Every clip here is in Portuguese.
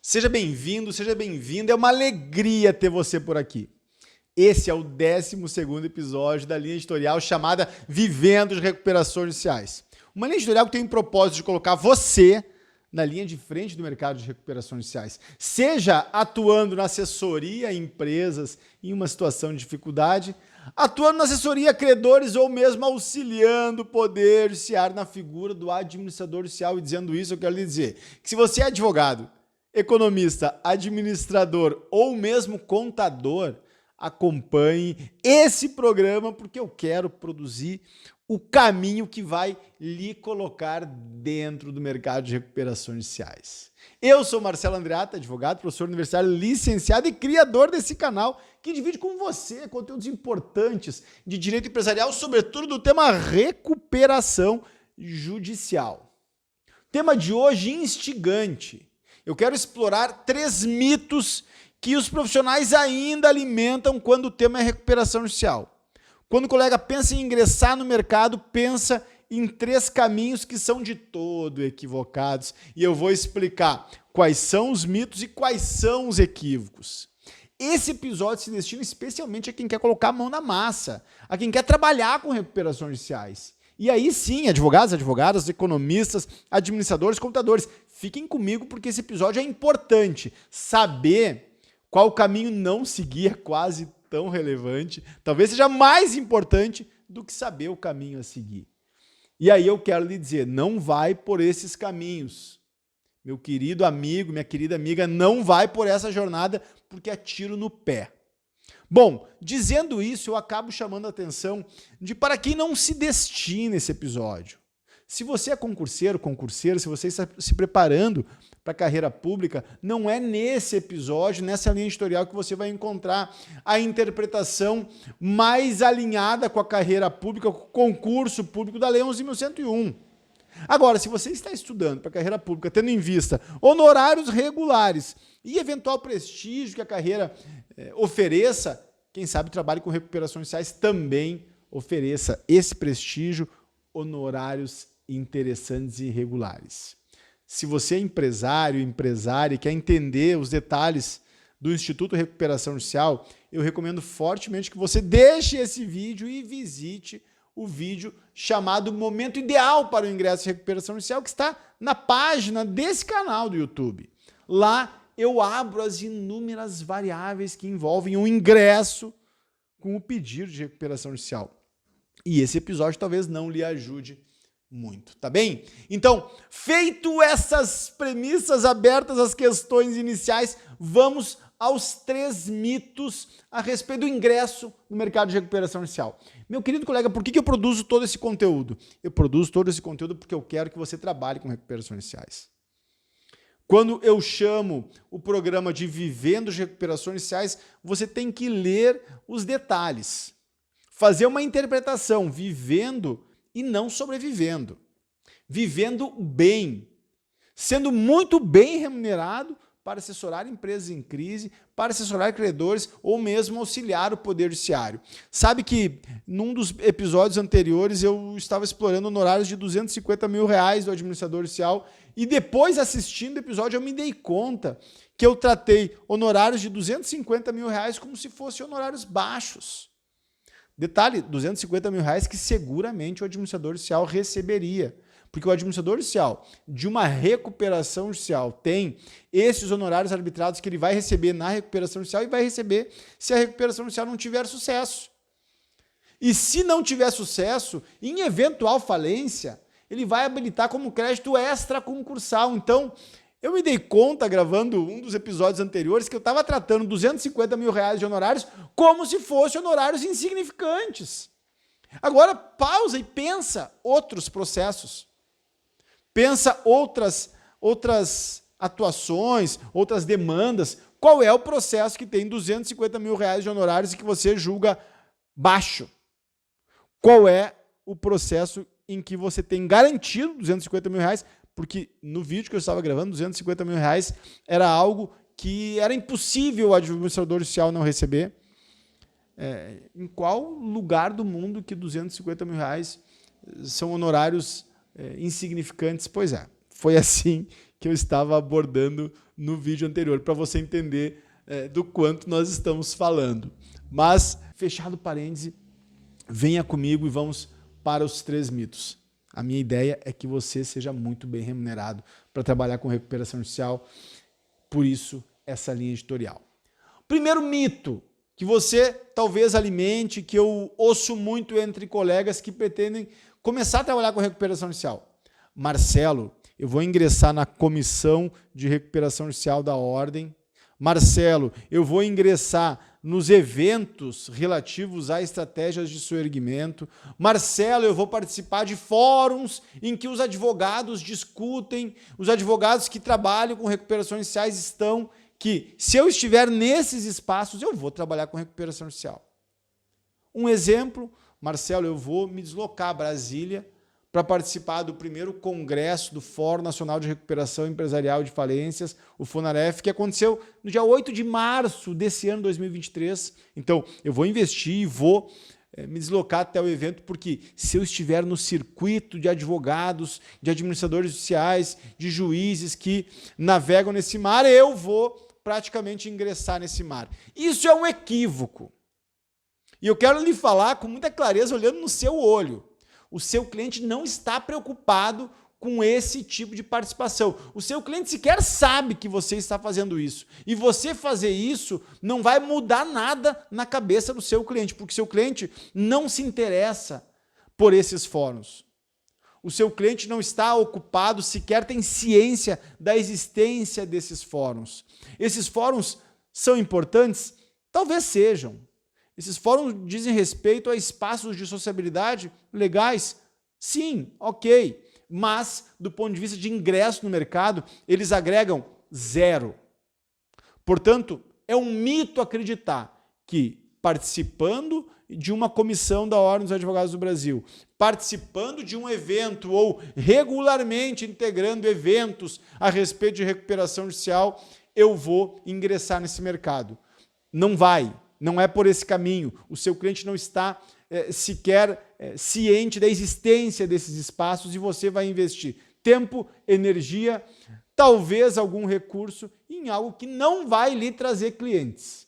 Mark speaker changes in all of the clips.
Speaker 1: Seja bem-vindo, seja bem-vinda. É uma alegria ter você por aqui. Esse é o 12º episódio da linha editorial chamada Vivendo de Recuperações Judiciais. Uma linha editorial que tem o propósito de colocar você na linha de frente do mercado de recuperações judiciais. Seja atuando na assessoria a empresas em uma situação de dificuldade, atuando na assessoria a credores ou mesmo auxiliando o Poder Judiciário na figura do administrador judicial. E dizendo isso, eu quero lhe dizer que se você é advogado, economista, administrador ou mesmo contador, acompanhe esse programa porque eu quero produzir o caminho que vai lhe colocar dentro do mercado de recuperações judiciais. Eu sou Marcelo Andreatta, advogado, professor universitário, licenciado e criador desse canal que divide com você conteúdos importantes de direito empresarial, sobretudo do tema recuperação judicial. Tema de hoje instigante. Eu quero explorar 3 mitos que os profissionais ainda alimentam quando o tema é recuperação judicial. Quando o colega pensa em ingressar no mercado, pensa em 3 caminhos que são de todo equivocados. E eu vou explicar quais são os mitos e quais são os equívocos. Esse episódio se destina especialmente a quem quer colocar a mão na massa, a quem quer trabalhar com recuperações judiciais. E aí sim, advogados, advogadas, economistas, administradores, contadores, fiquem comigo porque esse episódio é importante. Saber qual caminho não seguir é quase tão relevante, talvez seja mais importante do que saber o caminho a seguir. E aí eu quero lhe dizer, não vai por esses caminhos. Meu querido amigo, minha querida amiga, não vai por essa jornada porque é tiro no pé. Bom, dizendo isso, eu acabo chamando a atenção de para quem não se destina esse episódio. Se você é concurseiro, concurseira, se você está se preparando para a carreira pública, não é nesse episódio, nessa linha editorial que você vai encontrar a interpretação mais alinhada com a carreira pública, com o concurso público da Lei 11.101. Agora, se você está estudando para a carreira pública, tendo em vista honorários regulares e eventual prestígio que a carreira ofereça, quem sabe trabalhe com recuperações judiciais também ofereça esse prestígio, honorários interessantes e regulares. Se você é empresário, empresária e quer entender os detalhes do Instituto Recuperação Judicial, eu recomendo fortemente que você deixe esse vídeo e visite o vídeo chamado Momento Ideal para o Ingresso em Recuperação Judicial, que está na página desse canal do YouTube. Lá eu abro as inúmeras variáveis que envolvem o ingresso com o pedido de recuperação judicial. E esse episódio talvez não lhe ajude muito, tá bem? Então, feito essas premissas abertas às questões iniciais, vamos aos 3 mitos a respeito do ingresso no mercado de recuperação judicial. Meu querido colega, por que eu produzo todo esse conteúdo? Eu produzo todo esse conteúdo porque eu quero que você trabalhe com recuperações judiciais. Quando eu chamo o programa de Vivendo de Recuperações Judiciais, você tem que ler os detalhes, fazer uma interpretação, vivendo e não sobrevivendo. Vivendo bem, sendo muito bem remunerado para assessorar empresas em crise, para assessorar credores ou mesmo auxiliar o Poder Judiciário. Sabe que num dos episódios anteriores eu estava explorando honorários de R$250 mil do administrador judicial e depois assistindo o episódio eu me dei conta que eu tratei honorários de R$250 mil como se fossem honorários baixos. Detalhe, R$250 mil que seguramente o administrador judicial receberia. Porque o administrador judicial de uma recuperação judicial tem esses honorários arbitrados que ele vai receber na recuperação judicial e vai receber se a recuperação judicial não tiver sucesso. E se não tiver sucesso, em eventual falência, ele vai habilitar como crédito extra-concursal. Então, eu me dei conta, gravando um dos episódios anteriores, que eu estava tratando R$250 mil de honorários como se fossem honorários insignificantes. Agora, pausa e pensa outros processos. Pensa outras atuações, outras demandas. Qual é o processo que tem R$250 mil de honorários e que você julga baixo? Qual é o processo em que você tem garantido R$250 mil? Porque no vídeo que eu estava gravando, R$250 mil era algo que era impossível o administrador judicial não receber. Em qual lugar do mundo que R$250 mil são honorários insignificantes? Pois é, foi assim que eu estava abordando no vídeo anterior, para você entender do quanto nós estamos falando. Mas, fechado parêntese, venha comigo e vamos para os 3 mitos. A minha ideia é que você seja muito bem remunerado para trabalhar com recuperação judicial, por isso essa linha editorial. Primeiro mito que você talvez alimente, que eu ouço muito entre colegas que pretendem começar a trabalhar com recuperação judicial. Marcelo, eu vou ingressar na comissão de recuperação judicial da Ordem. Marcelo, eu vou ingressar nos eventos relativos a estratégias de soerguimento. Marcelo, eu vou participar de fóruns em que os advogados discutem, os advogados que trabalham com recuperações judiciais estão, que se eu estiver nesses espaços, eu vou trabalhar com recuperação judicial. Um exemplo, Marcelo, eu vou me deslocar a Brasília para participar do primeiro congresso do Fórum Nacional de Recuperação Empresarial de Falências, o FONAREF, que aconteceu no dia 8 de março desse ano 2023. Então, eu vou investir e vou me deslocar até o evento, porque se eu estiver no circuito de advogados, de administradores judiciais, de juízes que navegam nesse mar, eu vou praticamente ingressar nesse mar. Isso é um equívoco. E eu quero lhe falar com muita clareza, olhando no seu olho. O seu cliente não está preocupado com esse tipo de participação. O seu cliente sequer sabe que você está fazendo isso. E você fazer isso não vai mudar nada na cabeça do seu cliente, porque o seu cliente não se interessa por esses fóruns. O seu cliente não está ocupado, sequer tem ciência da existência desses fóruns. Esses fóruns são importantes? Talvez sejam. Esses fóruns dizem respeito a espaços de sociabilidade legais? Sim, ok. Mas, do ponto de vista de ingresso no mercado, eles agregam 0. Portanto, é um mito acreditar que participando de uma comissão da Ordem dos Advogados do Brasil, participando de um evento ou regularmente integrando eventos a respeito de recuperação judicial, eu vou ingressar nesse mercado. Não vai. Não é por esse caminho. O seu cliente não está sequer ciente da existência desses espaços e você vai investir tempo, energia, talvez algum recurso em algo que não vai lhe trazer clientes.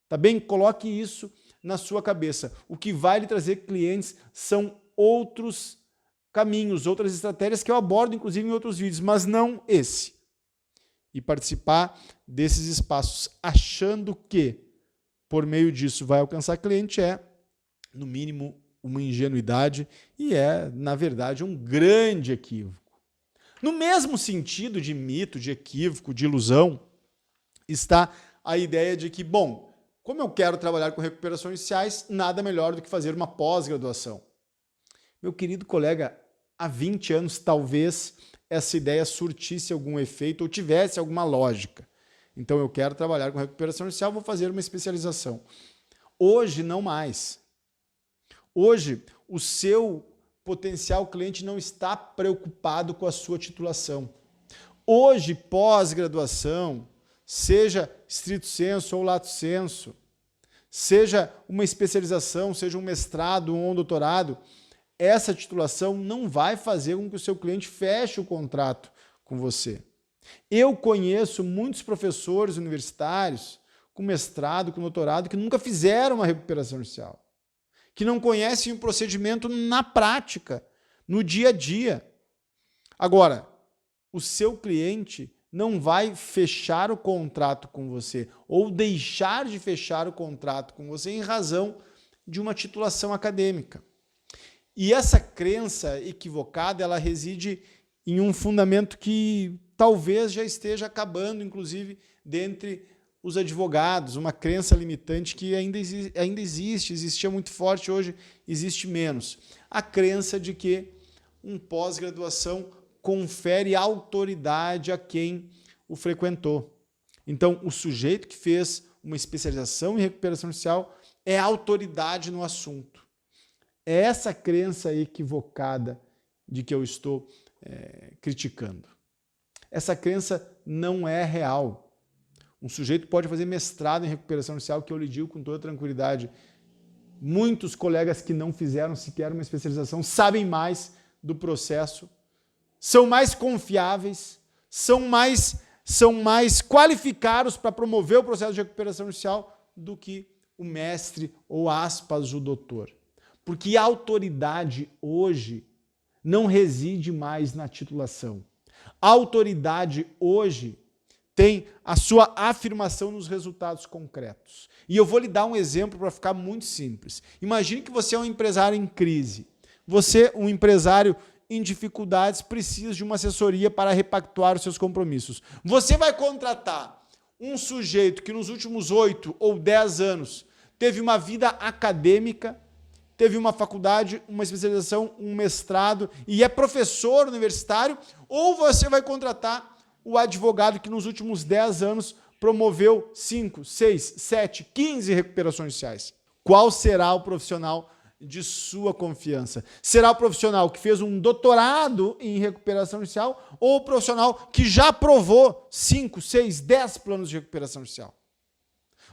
Speaker 1: Tá bem? Coloque isso na sua cabeça. O que vai lhe trazer clientes são outros caminhos, outras estratégias que eu abordo, inclusive, em outros vídeos, mas não esse. E participar desses espaços achando que por meio disso vai alcançar cliente é, no mínimo, uma ingenuidade e é, na verdade, um grande equívoco. No mesmo sentido de mito, de equívoco, de ilusão, está a ideia de que, bom, como eu quero trabalhar com recuperações judiciais, nada melhor do que fazer uma pós-graduação. Meu querido colega, há 20 anos, talvez essa ideia surtisse algum efeito ou tivesse alguma lógica. Então, eu quero trabalhar com recuperação judicial, vou fazer uma especialização. Hoje, não mais. Hoje, o seu potencial cliente não está preocupado com a sua titulação. Hoje, pós-graduação, seja stricto sensu ou lato sensu, seja uma especialização, seja um mestrado ou um doutorado, essa titulação não vai fazer com que o seu cliente feche o contrato com você. Eu conheço muitos professores universitários com mestrado, com doutorado, que nunca fizeram uma recuperação judicial, que não conhecem o procedimento na prática, no dia a dia. Agora, o seu cliente não vai fechar o contrato com você ou deixar de fechar o contrato com você em razão de uma titulação acadêmica. E essa crença equivocada, ela reside em um fundamento que talvez já esteja acabando, inclusive, dentre os advogados, uma crença limitante que ainda existe, existia muito forte, hoje existe menos. A crença de que um pós-graduação confere autoridade a quem o frequentou. Então, o sujeito que fez uma especialização em recuperação judicial é autoridade no assunto. É essa crença equivocada de que eu estou criticando. Essa crença não é real. Um sujeito pode fazer mestrado em recuperação judicial, que eu lhe digo com toda tranquilidade. Muitos colegas que não fizeram sequer uma especialização sabem mais do processo, são mais confiáveis, são mais qualificados para promover o processo de recuperação judicial do que o mestre ou aspas o doutor. Porque a autoridade hoje não reside mais na titulação. A autoridade hoje tem a sua afirmação nos resultados concretos. E eu vou lhe dar um exemplo para ficar muito simples. Imagine que você é um empresário em crise. Você, um empresário em dificuldades, precisa de uma assessoria para repactuar os seus compromissos. Você vai contratar um sujeito que nos últimos 8 ou 10 anos teve uma vida acadêmica, teve uma faculdade, uma especialização, um mestrado e é professor universitário, ou você vai contratar o advogado que nos últimos 10 anos promoveu 5, 6, 7, 15 recuperações judiciais. Qual será o profissional de sua confiança? Será o profissional que fez um doutorado em recuperação judicial ou o profissional que já aprovou 5, 6, 10 planos de recuperação judicial?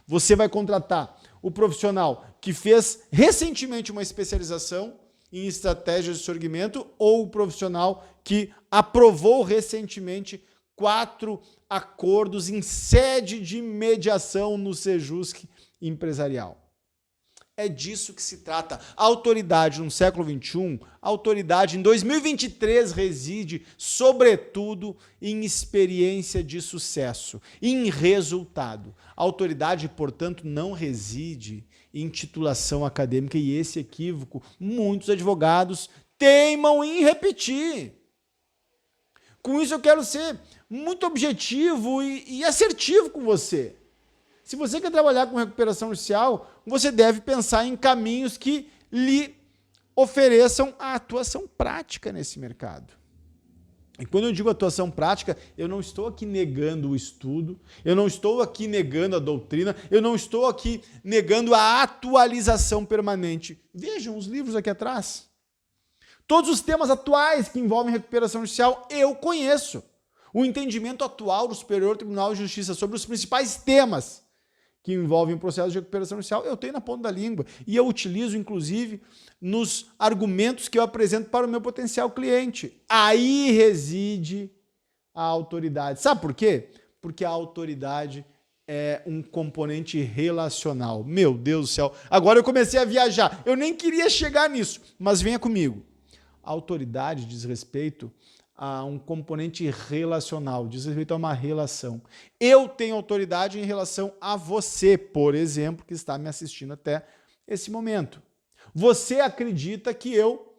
Speaker 1: Você vai contratar o profissional que fez recentemente uma especialização em estratégias de segmento ou o profissional que aprovou recentemente 4 acordos em sede de mediação no Sejusc empresarial. É disso que se trata. A autoridade no século XXI, a autoridade em 2023 reside, sobretudo, em experiência de sucesso, em resultado. A autoridade, portanto, não reside em titulação acadêmica e esse equívoco muitos advogados teimam em repetir. Com isso eu quero ser muito objetivo e assertivo com você. Se você quer trabalhar com recuperação judicial, você deve pensar em caminhos que lhe ofereçam a atuação prática nesse mercado. E quando eu digo atuação prática, eu não estou aqui negando o estudo, eu não estou aqui negando a doutrina, eu não estou aqui negando a atualização permanente. Vejam os livros aqui atrás. Todos os temas atuais que envolvem recuperação judicial eu conheço. O entendimento atual do Superior Tribunal de Justiça sobre os principais temas que envolvem o processo de recuperação judicial, eu tenho na ponta da língua. E eu utilizo, inclusive, nos argumentos que eu apresento para o meu potencial cliente. Aí reside a autoridade. Sabe por quê? Porque a autoridade é um componente relacional. Meu Deus do céu. Agora eu comecei a viajar. Eu nem queria chegar nisso, mas venha comigo. A autoridade diz respeito a um componente relacional, diz respeito a uma relação. Eu tenho autoridade em relação a você, por exemplo, que está me assistindo até esse momento. Você acredita que eu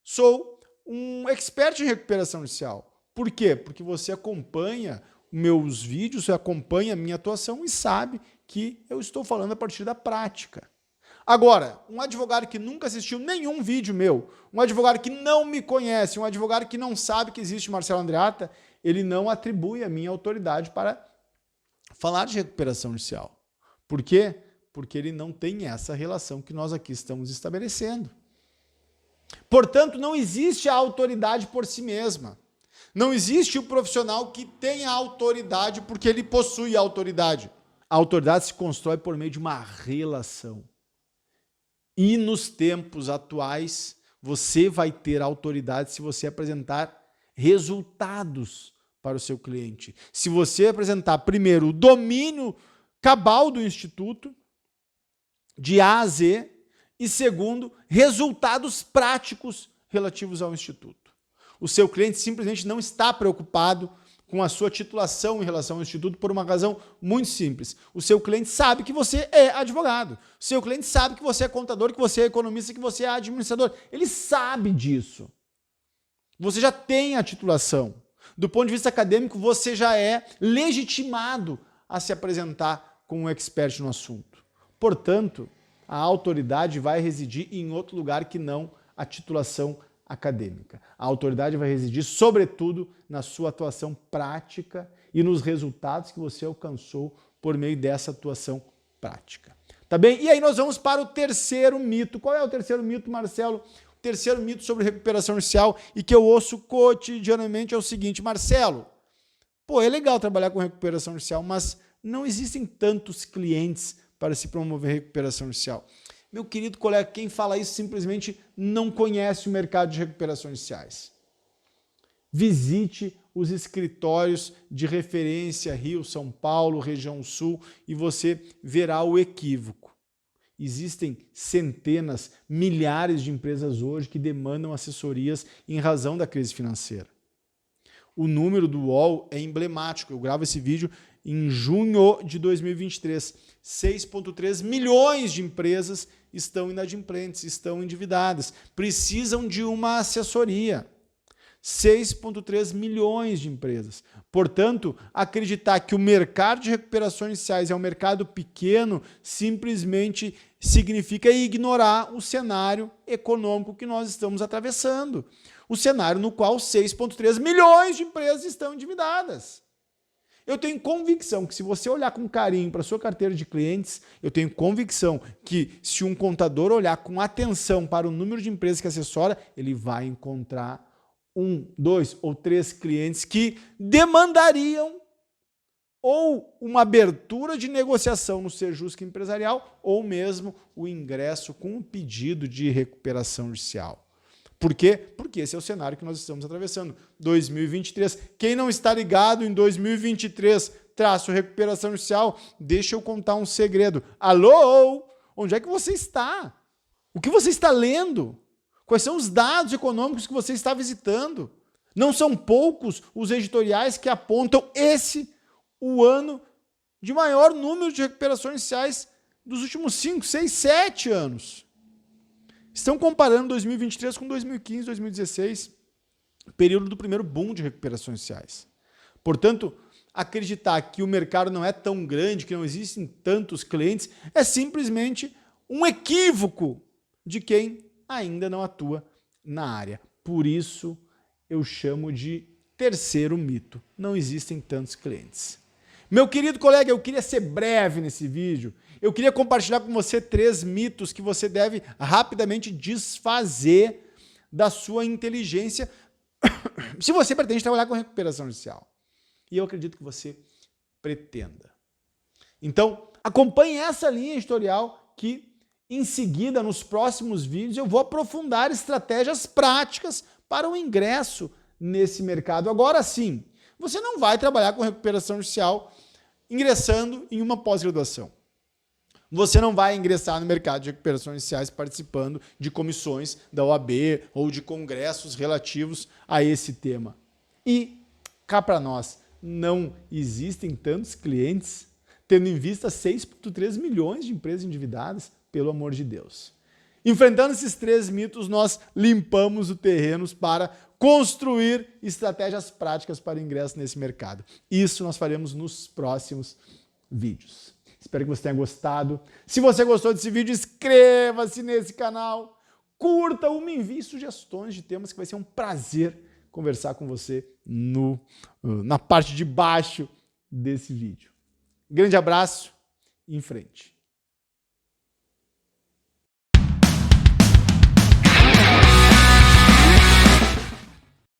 Speaker 1: sou um expert em recuperação judicial. Por quê? Porque você acompanha meus vídeos, você acompanha a minha atuação e sabe que eu estou falando a partir da prática. Agora, um advogado que nunca assistiu nenhum vídeo meu, um advogado que não me conhece, um advogado que não sabe que existe Marcelo Andreatta, ele não atribui a minha autoridade para falar de recuperação judicial. Por quê? Porque ele não tem essa relação que nós aqui estamos estabelecendo. Portanto, não existe a autoridade por si mesma. Não existe o profissional que tem a autoridade porque ele possui a autoridade. A autoridade se constrói por meio de uma relação. E nos tempos atuais, você vai ter autoridade se você apresentar resultados para o seu cliente. Se você apresentar, primeiro, o domínio cabal do Instituto, de A a Z, e segundo, resultados práticos relativos ao Instituto. O seu cliente simplesmente não está preocupado com a sua titulação em relação ao Instituto por uma razão muito simples. O seu cliente sabe que você é advogado. O seu cliente sabe que você é contador, que você é economista, que você é administrador. Ele sabe disso. Você já tem a titulação. Do ponto de vista acadêmico, você já é legitimado a se apresentar como um expert no assunto. Portanto, a autoridade vai residir em outro lugar que não a titulação acadêmica. A autoridade vai residir, sobretudo, na sua atuação prática e nos resultados que você alcançou por meio dessa atuação prática. Tá bem? E aí nós vamos para o terceiro mito. Qual é o terceiro mito, Marcelo? O terceiro mito sobre recuperação judicial e que eu ouço cotidianamente é o seguinte: Marcelo, é legal trabalhar com recuperação judicial, mas não existem tantos clientes para se promover recuperação judicial. Meu querido colega, quem fala isso simplesmente não conhece o mercado de recuperações judiciais. Visite os escritórios de referência Rio, São Paulo, região sul, e você verá o equívoco. Existem centenas, milhares de empresas hoje que demandam assessorias em razão da crise financeira. O número do UOL é emblemático. Eu gravo esse vídeo em junho de 2023. 6,3 milhões de empresas estão inadimplentes, estão endividadas, precisam de uma assessoria. 6,3 milhões de empresas. Portanto, acreditar que o mercado de recuperações iniciais é um mercado pequeno simplesmente significa ignorar o cenário econômico que nós estamos atravessando. O cenário no qual 6,3 milhões de empresas estão endividadas. Eu tenho convicção que se você olhar com carinho para a sua carteira de clientes, eu tenho convicção que se um contador olhar com atenção para o número de empresas que assessora, ele vai encontrar 1, 2 ou 3 clientes que demandariam ou uma abertura de negociação no Sejusc Empresarial ou mesmo o ingresso com um pedido de recuperação judicial. Por quê? Porque esse é o cenário que nós estamos atravessando. 2023. Quem não está ligado em 2023, recuperação judicial, deixa eu contar um segredo. Alô? Onde é que você está? O que você está lendo? Quais são os dados econômicos que você está visitando? Não são poucos os editoriais que apontam o ano de maior número de recuperações judiciais dos últimos 5, 6, 7 anos. Estão comparando 2023 com 2015, 2016, período do primeiro boom de recuperações judiciais. Portanto, acreditar que o mercado não é tão grande, que não existem tantos clientes, é simplesmente um equívoco de quem ainda não atua na área. Por isso, eu chamo de terceiro mito. Não existem tantos clientes. Meu querido colega, eu queria ser breve nesse vídeo. Eu queria compartilhar com você 3 mitos que você deve rapidamente desfazer da sua inteligência se você pretende trabalhar com recuperação judicial. E eu acredito que você pretenda. Então, acompanhe essa linha editorial que, em seguida, nos próximos vídeos, eu vou aprofundar estratégias práticas para o ingresso nesse mercado. Agora sim, você não vai trabalhar com recuperação judicial ingressando em uma pós-graduação. Você não vai ingressar no mercado de recuperações judiciais participando de comissões da OAB ou de congressos relativos a esse tema. E, cá para nós, não existem tantos clientes, tendo em vista 6,3 milhões de empresas endividadas, pelo amor de Deus. Enfrentando esses 3 mitos, nós limpamos o terreno para construir estratégias práticas para o ingresso nesse mercado. Isso nós faremos nos próximos vídeos. Espero que você tenha gostado. Se você gostou desse vídeo, inscreva-se nesse canal, curta ou me envie sugestões de temas que vai ser um prazer conversar com você na parte de baixo desse vídeo. Grande abraço e em frente.